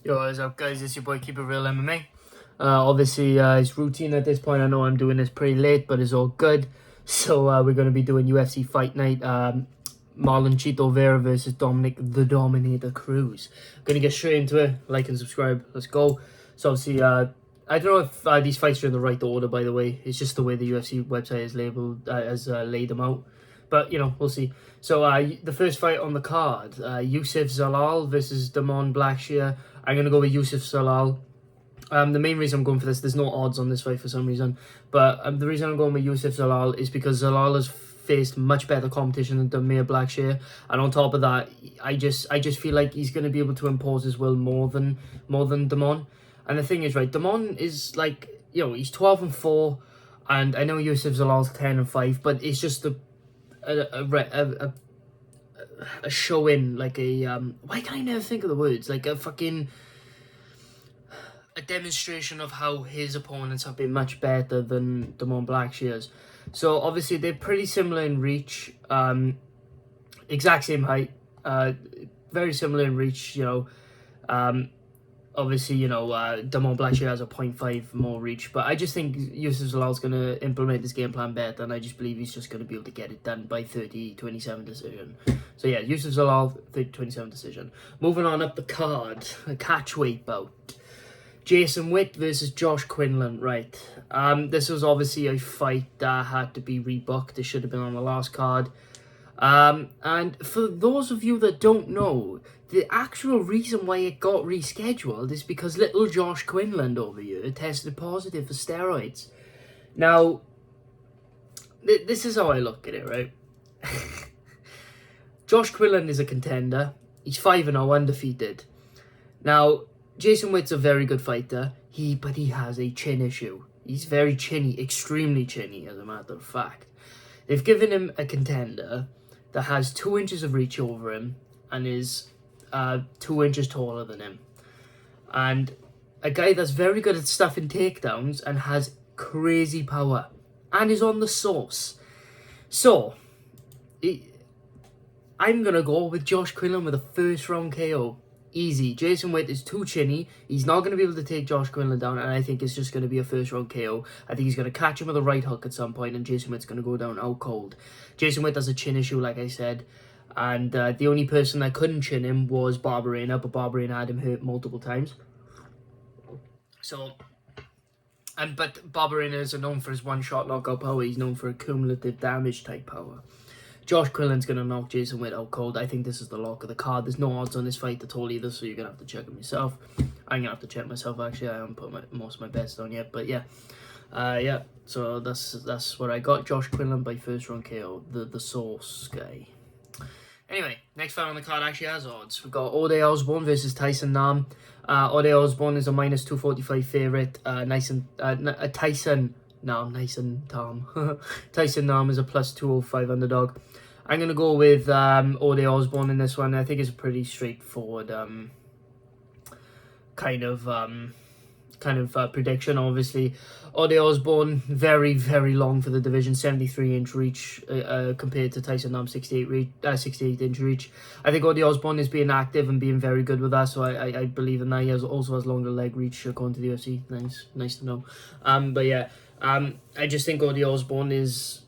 Yo, what's up, guys? It's your boy Keep It Real MMA. Obviously, it's routine at this point. I know I'm doing this pretty late, but it's all good. So we're going to be doing UFC Fight Night. Marlon Vera versus Dominick the Dominator Cruz. Going to get straight into it. Like and subscribe. Let's go. So obviously, I don't know if these fights are in the right order, by the way. It's just the way the UFC website is labeled, laid them out. But, we'll see. So, the first fight on the card, Youssef Zalal versus Damon Blackshear. I'm going to go with Youssef Zalal. The main reason I'm going for this, there's no odds on this fight for some reason. But the reason I'm going with Youssef Zalal is because Zalal has faced much better competition than Damir Blackshear. And on top of that, I just feel like he's going to be able to impose his will more than Damon. And the thing is, right, Damon is like, he's 12-4. And I know Youssef Zalal's 10-5, but it's just a show in, like a why can I never think of the words, like a demonstration of how his opponents have been much better than Damon Blackshear's. So obviously they're pretty similar in reach, exact same height, very similar in reach, obviously, Damon Blackshear has a 0.5 more reach, but I just think Youssef Zalal's going to implement his game plan better, and I just believe he's just going to be able to get it done by 30-27 decision. So yeah, Youssef Zalal, 30-27 decision. Moving on up the card, a catchweight bout. Jason Witt versus Josh Quinlan, right. This was obviously a fight that had to be rebooked. It should have been on the last card. And for those of you that don't know, the actual reason why it got rescheduled is because little Josh Quinlan over here tested positive for steroids. Now, this is how I look at it, right? Josh Quinlan is a contender. He's 5-0, undefeated. Now, Jason Witt's a very good fighter, but he has a chin issue. He's very chinny, extremely chinny, as a matter of fact. They've given him a contender that has 2 inches of reach over him and is 2 inches taller than him. And a guy that's very good at stuffing takedowns and has crazy power and is on the sauce. So, I'm going to go with Josh Quinlan with a first round KO. Easy. Jason Witt is too chinny. He's not going to be able to take Josh Quinlan down, and I think it's just going to be a first round KO. I think he's going to catch him with a right hook at some point, and Jason Witt's going to go down out cold. Jason Witt has a chin issue, like I said, and the only person that couldn't chin him was Barberena, but Barberena had him hurt multiple times. So, but Barberena isn't known for his one-shot knockout power. He's known for a cumulative damage type power. Josh Quinlan's going to knock Jason Witt out cold. I think this is the lock of the card. There's no odds on this fight at all either, so you're going to have to check them yourself. I'm going to have to check myself, actually. I haven't put most of my bets on yet, but yeah. So that's what I got. Josh Quinlan by first round KO, the sauce guy. Anyway, next fight on the card actually has odds. We've got Ode Osbourne versus Tyson Nam. Ode Osbourne is a minus 245 favourite. Tyson Nam is a plus 205 underdog. I'm going to go with Ode Osbourne in this one. I think it's a pretty straightforward kind of prediction. Obviously, Ode Osbourne, very, very long for the division, 73-inch reach compared to Tyson Nam, 68-inch reach. I think Ode Osbourne is being active and being very good with that, so I believe in that. He also has longer leg reach according to the UFC. Nice to know. But yeah, I just think Ode Osbourne is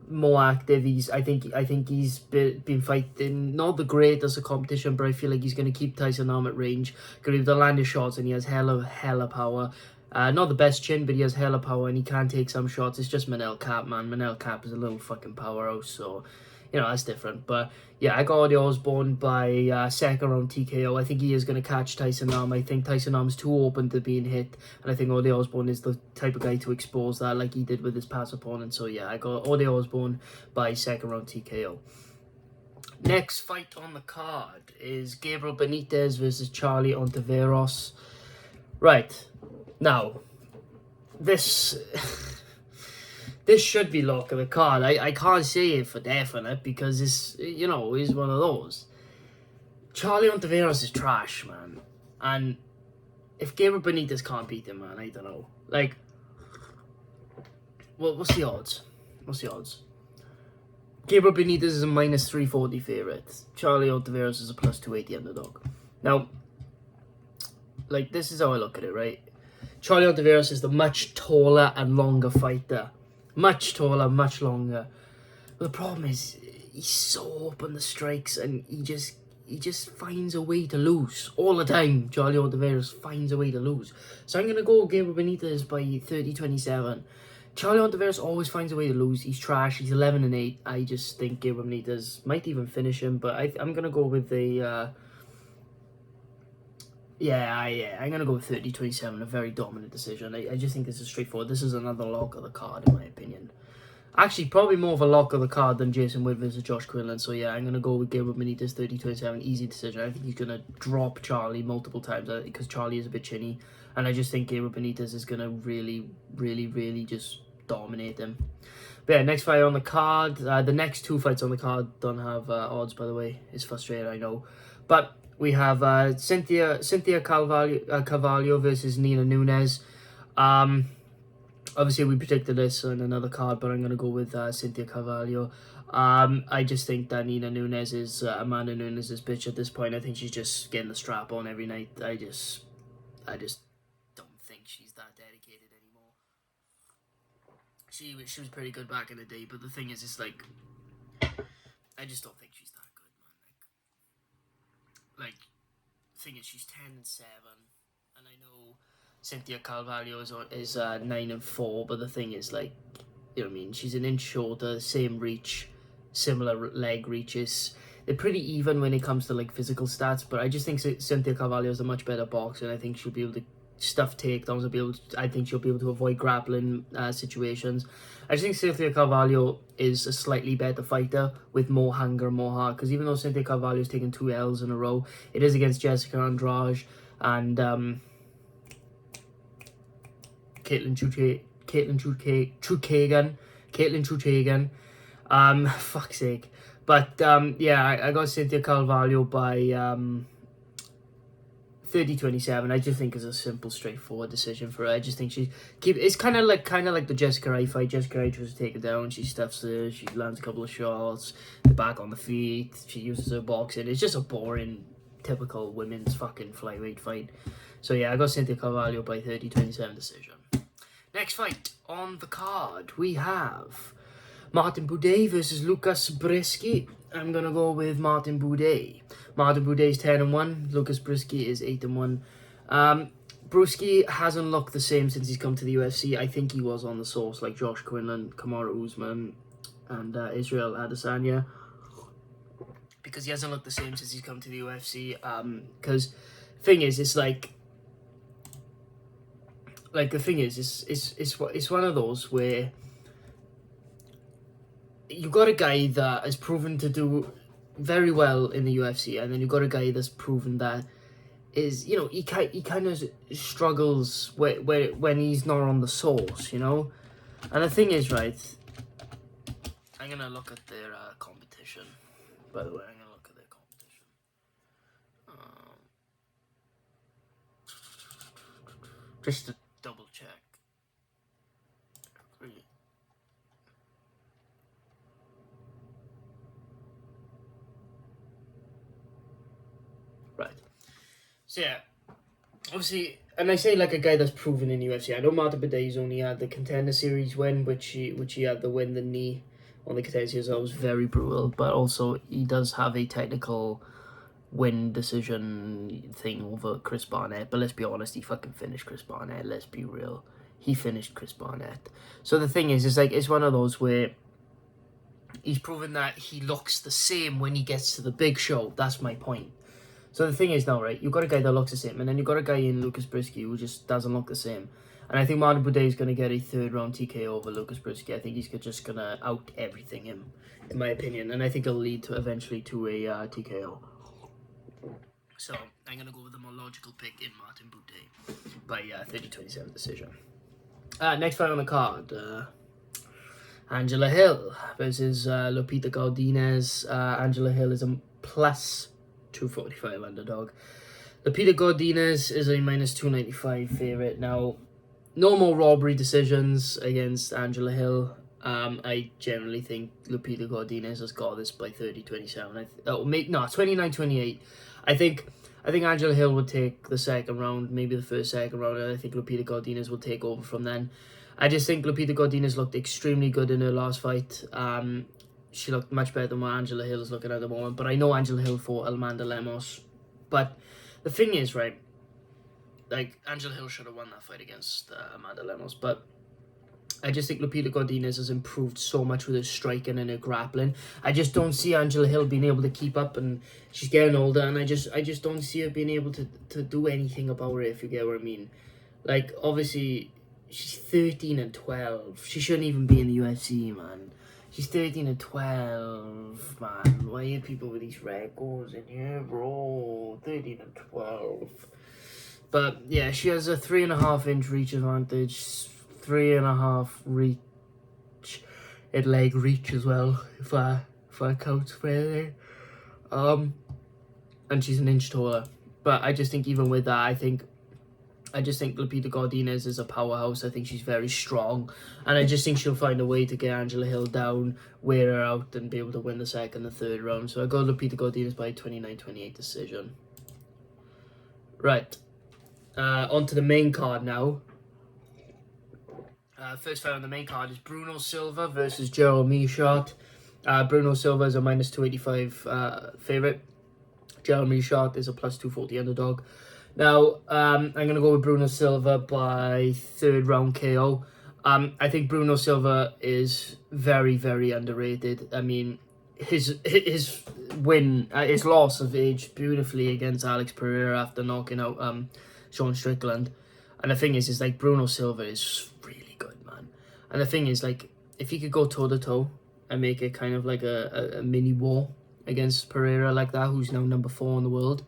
more active. I think he's been fighting not the greatest of competition, but I feel like he's going to keep Tyson Nam at range. Going to be able to land his shots, and he has hella power. Not the best chin, but he has hella power, and he can take some shots. It's just Manel Kape, man. Manel Kape is a little fucking powerhouse, so that's different. But yeah, I got Ode Osbourne by second round TKO. I think he is going to catch Tyson Nam. I think Tyson Nam is too open to being hit, and I think Ode Osbourne is the type of guy to expose that like he did with his past opponent. So yeah, I got Ode Osbourne by second round TKO. Next fight on the card is Gabriel Benitez versus Charlie Ontiveros. Right, now, this should be lock of the card. I can't say it for definite because it's, he's one of those. Charlie Ontiveros is trash, man. And if Gabriel Benitez can't beat him, man, I don't know. Like, well, what's the odds? Gabriel Benitez is a minus 340 favourite. Charlie Ontiveros is a plus 280 underdog. Now, like, this is how I look at it, right? Charlie Ontiveros is the much taller and longer fighter. Much taller, much longer. But the problem is, he's so up on the strikes, and he just finds a way to lose all the time. Charlie Ontiveros finds a way to lose. So I'm going to go Gabriel Benitez by 30-27. Charlie Ontiveros always finds a way to lose. He's trash. He's 11-8. I just think Gabriel Benitez might even finish him, but I'm going to go with the... I'm going to go with 30-27, a very dominant decision. I just think this is straightforward. This is another lock of the card, in my opinion. Actually, probably more of a lock of the card than Jason Wood versus Joshquinn. So, yeah, I'm going to go with Gabriel Benitez, 30-27, easy decision. I think he's going to drop Charlie multiple times because Charlie is a bit chinny. And I just think Gabriel Benitez is going to really, really, really just dominate him. But, yeah, next fight on the card. The next two fights on the card don't have odds, by the way. It's frustrating, I know. But we have Cynthia Carvalho versus Nina Nunes. Obviously, we predicted this on another card, but I'm going to go with Cynthia Carvalho. I just think that Nina Nunes is Amanda Nunes' bitch at this point. I think she's just getting the strap on every night. I just don't think she's that dedicated anymore. She was pretty good back in the day, but the thing is, it's like, I just don't think she's that good, man. Like, the thing is, she's 10-7, and I know Cynthia Carvalho is 9-4, but the thing is, like, you know what I mean? She's an inch shorter, same reach, similar leg reaches. They're pretty even when it comes to, like, physical stats, but I just think Cynthia Carvalho is a much better boxer, and I think she'll be able to stuff takedowns. I think she'll be able to avoid grappling situations. I just think Cynthia Carvalho is a slightly better fighter with more hunger, more heart, because even though Cynthia Carvalho has taken 2 L's in a row, it is against Jessica Andrade and Caitlin Chukagan. Fuck's sake. But yeah, I got Cynthia Carvalho by 30-27. I just think it's a simple, straightforward decision for her. I just think it's kind of like the Jessica Eye fight. Jessica Eye tries to take her down. She stuffs her. She lands a couple of shots. The back on the feet. She uses her boxing. It's just a boring, typical women's fucking flyweight fight. So yeah, I got Cynthia Carvalho by 30-27 decision. Next fight on the card, we have Martin Buday versus Lucas Brisky. I'm going to go with Martin Buday. Martin Buday is 10-1. Lucas Brisky is 8-1. Brisky hasn't looked the same since he's come to the UFC. I think he was on the sauce like Joshquinn and Kamaru Usman and Israel Adesanya. Because he hasn't looked the same since he's come to the UFC. Because thing is, it's like the thing is, it's one of those where you got a guy that has proven to do very well in the UFC, and then you got a guy that's proven that is, you know, he kind of struggles when he's not on the sauce, you know. And the thing is, right, I'm gonna look at their competition. By the way, I'm gonna look at their competition. Just to double check. Right. So yeah, obviously, and I say like a guy that's proven in UFC. I know Martin Buday's only had the Contender Series win, which he had the win, the knee on the Contender Series. That was very brutal, but also he does have a technical win decision thing over Chris Barnett. But let's be honest, he fucking finished Chris Barnett. Let's be real, he finished Chris Barnett. So the thing is, it's one of those where he's proven that he looks the same when he gets to the big show. That's my point. So the thing is now, right, you've got a guy that looks the same, and then you've got a guy in Lucas Brisky who just doesn't look the same. And I think Martin Buday is going to get a 3rd round TKO over Lucas Brisky. I think he's just going to out everything him, in my opinion. And I think it'll lead to eventually to a TKO. So I'm going to go with the more logical pick in Martin Buday by 30-27 decision. Next fight on the card, Angela Hill versus Lupita Godinez. Angela Hill is a plus 245 underdog. Lupita Godinez is a minus 295 favorite. Now, no more robbery decisions against Angela Hill. I generally think Lupita Godinez has got this by 30-27. 29-28. I think I think Angela Hill would take the second round, maybe the second round, and I think Lupita Godinez will take over from then. I just think Lupita Godinez looked extremely good in her last fight. She looked much better than what Angela Hill is looking at the moment. But I know Angela Hill fought Amanda Lemos. But the thing is, right, like, Angela Hill should have won that fight against Amanda Lemos. But I just think Lupita Godinez has improved so much with her striking and her grappling. I just don't see Angela Hill being able to keep up, and she's getting older, and I just don't see her being able to do anything about it, if you get what I mean. Like, obviously, she's 13-12. She shouldn't even be in the UFC, man. She's 13-12, man. Why are people with these records in here, bro? 13-12. But yeah, she has a 3.5-inch reach advantage, 3.5 reach, at leg reach as well, if I count fairly. And she's an inch taller. But I just think even with that, I just think Lupita Godinez is a powerhouse. I think she's very strong. And I just think she'll find a way to get Angela Hill down, wear her out, and be able to win the second and third round. So I go Lupita Godinez by 29-28 decision. Right. On to the main card now. First fight on the main card is Bruno Silva versus Gerald Meerschaert. Bruno Silva is a minus 285 favourite. Gerald Meerschaert is a plus 240 underdog. Now, I'm going to go with Bruno Silva by third round KO. I think Bruno Silva is very, very underrated. I mean, his win, his loss of aged beautifully against Alex Pereira after knocking out Sean Strickland. And the thing is like, Bruno Silva is really good, man. And the thing is, like, if he could go toe-to-toe and make it kind of like a mini war against Pereira like that, who's now number 4 in the world,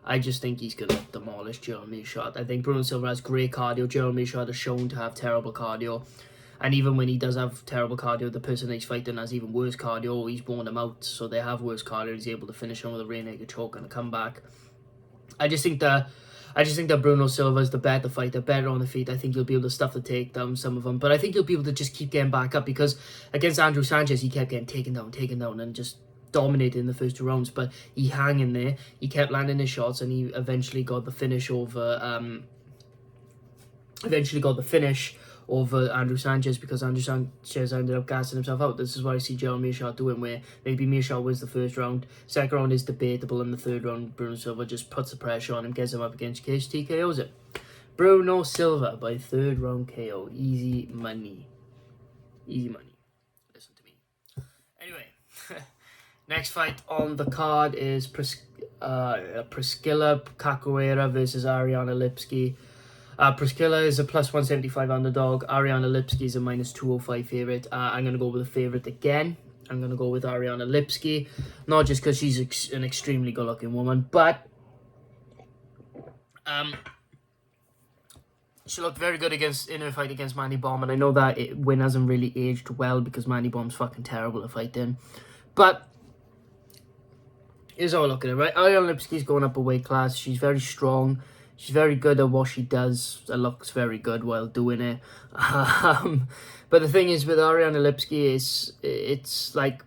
I just think he's going to demolish Gerald Meerschaert. I think Bruno Silva has great cardio. Gerald Meerschaert is shown to have terrible cardio. And even when he does have terrible cardio, the person he's fighting has even worse cardio. He's worn them out, so they have worse cardio. He's able to finish him with a rear naked choke and a comeback. I just think that Bruno Silva is the better fighter, better on the feet. I think he'll be able to stuff the takedown, some of them. But I think he'll be able to just keep getting back up, because against Andrew Sanchez, he kept getting taken down, and just dominated in the first 2 rounds. But he hung in there. He kept landing his shots, and he eventually got the finish over Andrew Sanchez, because Andrew Sanchez ended up gassing himself out. This is what I see Gerald Meerschaert doing, where maybe Meerschaert wins the first round, second round is debatable, and the third round Bruno Silva just puts the pressure on him, gets him up against cage, TKOs it. Bruno Silva by third round KO. Easy money. Easy money. Listen to me. Anyway, next fight on the card is Priscilla Cachoeira versus ArielLipsky. Priscilla is a plus 175 underdog. ArielLipsky is a minus 205 favourite. I'm going to go with the favourite again. I'm going to go with ArielLipsky. Not just because she's an extremely good-looking woman, but she looked very good in her fight against Manny Baum, and I know that win hasn't really aged well because Manny Baum's fucking terrible to fight in. But here's how I look at it, right? ArielLipsky's going up a weight class. She's very strong. She's very good at what she does. It looks very good while doing it. But the thing is with ArielLipsky is it's like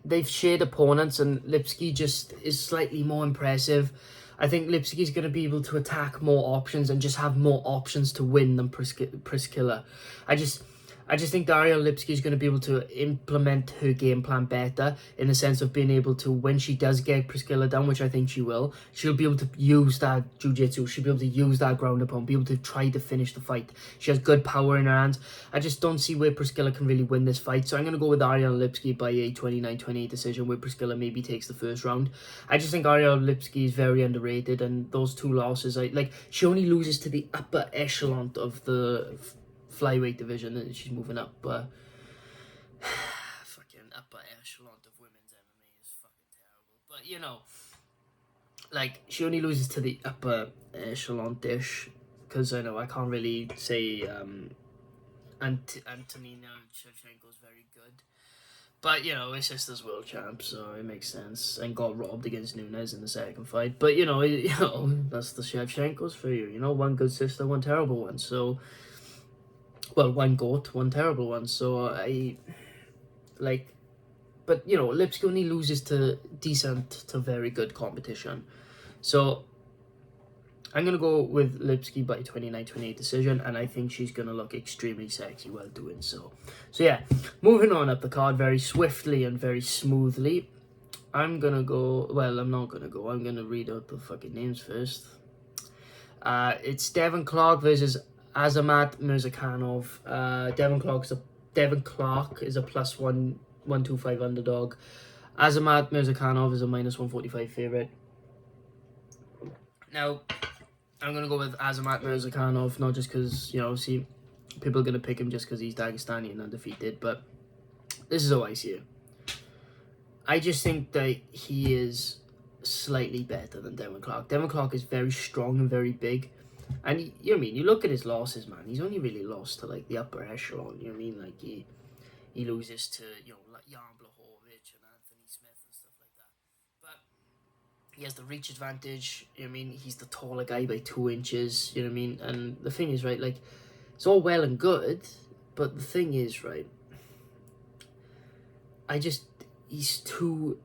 they've shared opponents, and Lipsky just is slightly more impressive. I think Lipsky's going to be able to attack more options and just have more options to win than Priscilla. I just think ArielLipsky is going to be able to implement her game plan better, in the sense of being able to, when she does get Priscilla down, which I think she will, she'll be able to use that jiu-jitsu, she'll be able to use that ground and pound, be able to try to finish the fight. She has good power in her hands. I just don't see where Priscilla can really win this fight, so I'm going to go with ArielLipsky by a 29-28 decision, where Priscilla maybe takes the first round. I just think ArielLipsky is very underrated, and those 2 losses, she only loses to the upper echelon of the flyweight division, and she's moving up, but fucking upper echelon of women's MMA is fucking terrible. But you know, like, she only loses to the upper echelon dish, because I know I can't really say Antonina Shevchenko's very good, but you know, his sister's world champ, so it makes sense, and got robbed against Nunes in the second fight. But you know, that's the Shevchenkos for you. You know, one good sister, one terrible one. So. Well, one goat, one terrible one. So but you know, Lipsky only loses to decent to very good competition. So I'm going to go with Lipsky by 29-28 decision, and I think she's going to look extremely sexy while doing so. So yeah, moving on up the card very swiftly and very smoothly. I'm going to go, well, I'm not going to go. I'm going to read out the fucking names first. It's Devin Clark versus Azamat Mirzakhanov. Devin Clark is a plus 125 underdog. Azamat Mirzakhanov is a minus 145 favorite. Now, I'm going to go with Azamat Mirzakhanov, not just because, you know, see, people are going to pick him just because he's Dagestani and undefeated, but this is how I see it. I just think that he is slightly better than Devin Clark. Devin Clark is very strong and very big. And, you know what I mean? You look at his losses, man. He's only really lost to, like, the upper echelon. You know what I mean? Like, he loses to, you know, like Jan Blachowicz and Anthony Smith and stuff like that. But he has the reach advantage. You know what I mean? He's the taller guy by 2 inches. You know what I mean? And the thing is, right, like, it's all well and good. But the thing is, right, he's too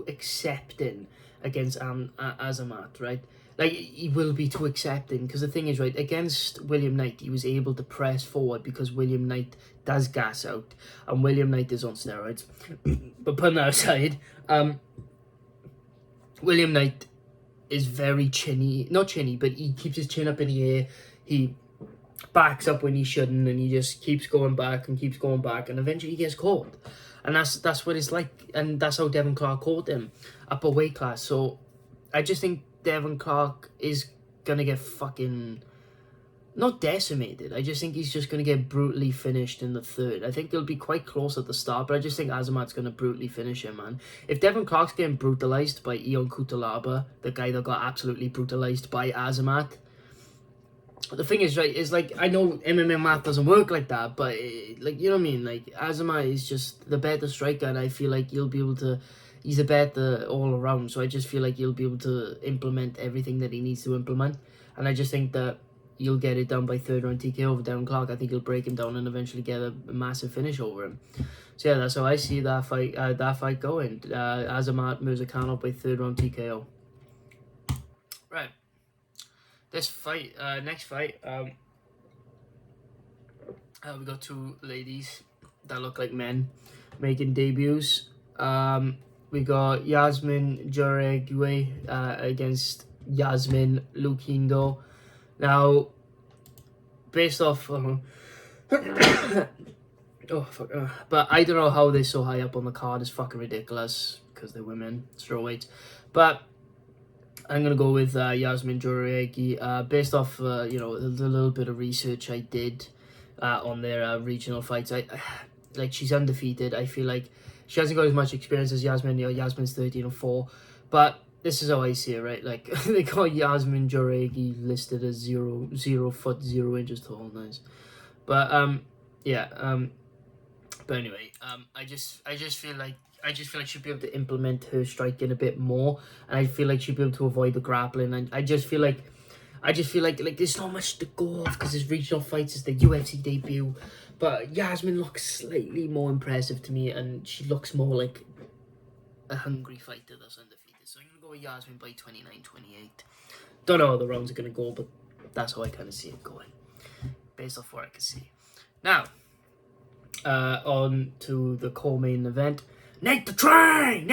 accepting against Azamat, right? Like, he will be too accepting, because the thing is, right, against William Knight, he was able to press forward because William Knight does gas out, and William Knight is on steroids. But putting that aside, William Knight is very chinny, not chinny, but he keeps his chin up in the air, he backs up when he shouldn't, and he just keeps going back, and eventually he gets caught. And that's what it's like, and that's how Devin Clark caught him, upper weight class. So I just think Devin Clark is gonna get fucking not decimated. I just think he's just gonna get brutally finished in the third. I think they'll be quite close at the start, but I just think Azamat's gonna brutally finish him, man. If Devin Clark's getting brutalized by Ion Kutalaba, the guy that got absolutely brutalized by Azamat, the thing is, right, is like, I know MMA math doesn't work like that, but like, you know what I mean? Like, Azamat is just the better striker, and I feel like he'll be able to. He's a better all around, so I just feel like he'll be able to implement everything that he needs to implement, and I just think that he'll get it done by third round TKO over Devin Clark. I think he'll break him down and eventually get a massive finish over him. So yeah, that's how I see that fight. Going. Azamat Mirzakhanov by third round TKO. Right. This fight, next fight, we got two ladies that look like men making debuts. We got Yasmin Jauregui against Yasmin Lukindo. Now, based off, oh fuck, but I don't know how they're so high up on the card. It's fucking ridiculous because they're women, strawweights. But I'm gonna go with Yasmin Jauregui, based off you know, the little bit of research I did on their regional fights. Like, she's undefeated. I feel like she hasn't got as much experience as Yasmin. You know, Yasmin's 13-4, but this is how I see it, right? Like, they call Yasmin Jauregui listed as 0 foot 0 inches tall. Nice, but yeah, but anyway, I just feel like she'll be able to implement her striking a bit more, and I feel like she'll be able to avoid the grappling. And I just feel like there's not much to go off because his regional fights is the UFC debut. But Yasmin looks slightly more impressive to me, and she looks more like a hungry fighter that's undefeated. So I'm gonna go with Yasmin by 29-28. Don't know how the rounds are gonna go, but that's how I kind of see it going, based off what I can see. Now, on to the co-main event. Nate the Train,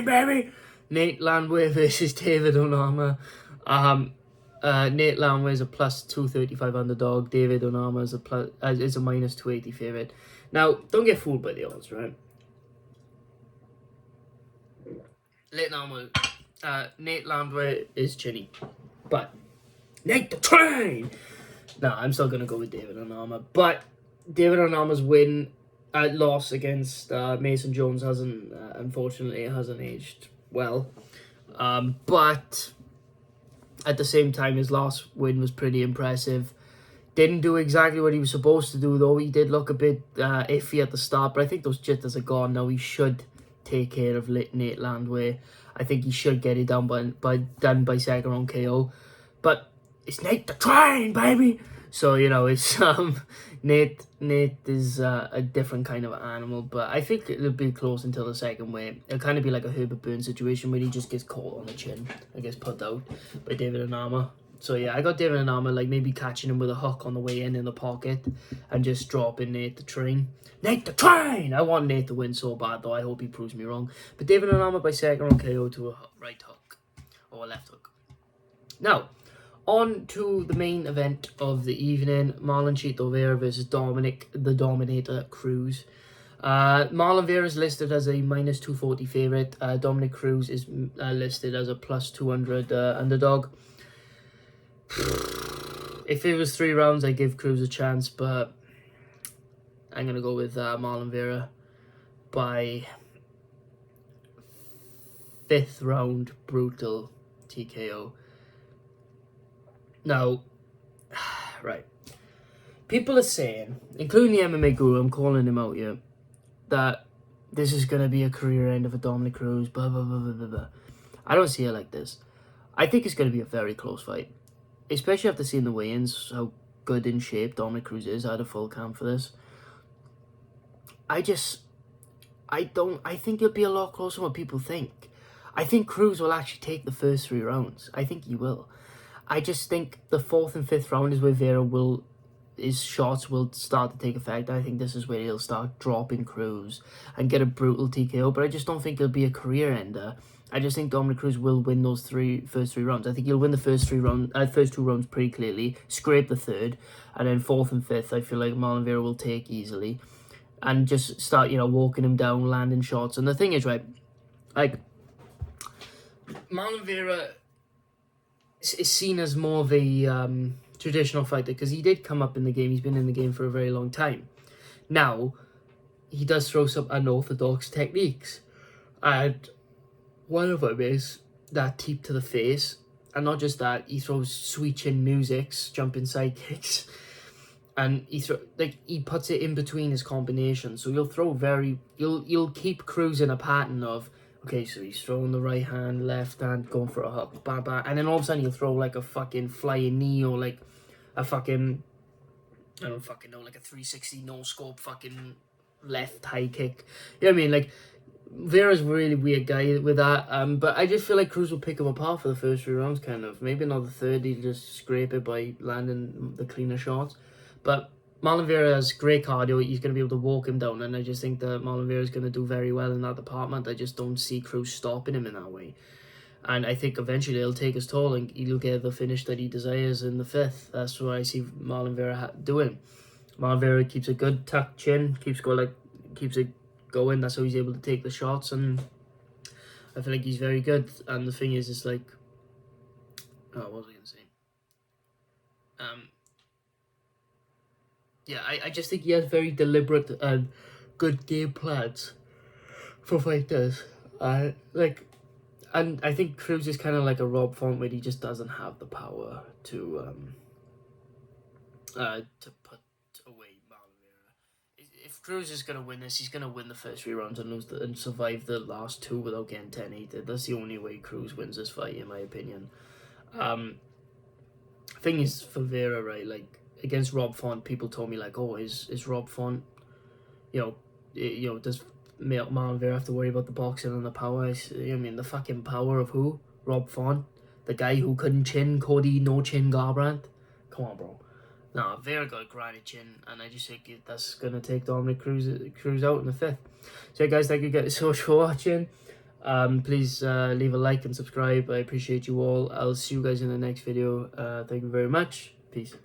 baby! Nate Landwehr versus David Onama. Nate Landwehr is a plus 235 underdog. David Onama is a minus 280 favorite. Now, don't get fooled by the odds, right? Nate Landwehr is chinny, but Nate the Train. No, I'm still gonna go with David Onama, but David Onama's loss against Mason Jones unfortunately hasn't aged well. But at the same time, his last win was pretty impressive. Didn't do exactly what he was supposed to do, though. He did look a bit iffy at the start, but I think those jitters are gone now. He should take care of Nate Landwehr. I think he should get it done by second round KO. But it's Nate the Train, baby! So, you know, it's Nate is a different kind of animal, but I think it'll be close until the second way. It'll kind of be like a Herbert Burns situation where he just gets caught on the chin, I guess, put out by David Anama. So yeah, I got David Anama, like maybe catching him with a hook on the way in the pocket and just dropping Nate the train. Nate the train! I want Nate to win so bad, though. I hope he proves me wrong. But David Anama by second round KO to a right hook or a left hook. Now, on to the main event of the evening, Marlon Vera versus Dominick the Dominator Cruz. Marlon Vera is listed as a minus 240 favourite. Dominick Cruz is listed as a plus 200 underdog. If it was 3 rounds, I'd give Cruz a chance, but I'm going to go with Marlon Vera by 5th round brutal TKO. Now, right. People are saying, including the MMA guru, I'm calling him out here, that this is going to be a career end of a Dominick Cruz, blah, blah, blah, blah, blah, blah. I don't see it like this. I think it's going to be a very close fight. Especially after seeing the weigh-ins, how good in shape Dominick Cruz is. I had a full camp for this. I think it'll be a lot closer than what people think. I think Cruz will actually take the first 3 rounds. I think he will. I just think the 4th and 5th round is where his shots will start to take effect. I think this is where he'll start dropping Cruz and get a brutal TKO. But I just don't think it'll be a career ender. I just think Dominick Cruz will win those first three rounds. I think he'll win the first 2 rounds pretty clearly, scrape the 3rd, and then 4th and 5th, I feel like Marlon Vera will take easily, and just start, walking him down, landing shots. And the thing is, right, like, Marlon Vera is seen as more of a traditional fighter because he did come up in the game. He's been in the game for a very long time. Now, he does throw some unorthodox techniques, and one of them is that teep to the face, and not just that, he throws sweet chin musics, jumping side kicks, and he puts it in between his combinations. So you'll keep Cruz in a pattern of, okay, so he's throwing the right hand, left hand, going for a hook, bam, bam, and then all of a sudden he'll throw like a fucking flying knee or like a fucking, I don't fucking know, like a 360 no scope fucking left high kick. You know what I mean? Like, Vera's a really weird guy with that, but I just feel like Cruz will pick him apart for the first 3 rounds, kind of. Maybe another 3rd, he'll just scrape it by landing the cleaner shots. But Marlon Vera has great cardio. He's going to be able to walk him down, and I just think that Marlon Vera is going to do very well in that department. I just don't see Cruz stopping him in that way. And I think eventually he'll take his toll and he'll get the finish that he desires in the 5th. That's what I see Marlon Vera doing. Marlon Vera keeps a good tucked chin, keeps it going. That's how he's able to take the shots, and I feel like he's very good. And the thing is, it's like, what was I going to say? Yeah, I just think he has very deliberate and good game plans for fighters. And I think Cruz is kind of like a Rob Font, where he just doesn't have the power to put away Marlon Vera. If Cruz is going to win this, he's going to win the first 3 rounds and survive the last 2 without getting 10-8. That's the only way Cruz wins this fight, in my opinion. Thing is, for Vera, right, like, against Rob Font, people told me, like, oh, is Rob Font, does Marlon Vera have to worry about the boxing and the power? I mean, the fucking power of who? Rob Font? The guy who couldn't chin Cody No Chin Garbrandt? Come on, bro. No, Vera got a granite chin, and I just think that's going to take Dominick Cruz out in the 5th. So, guys, thank you guys so much for watching. Please leave a like and subscribe. I appreciate you all. I'll see you guys in the next video. Thank you very much. Peace.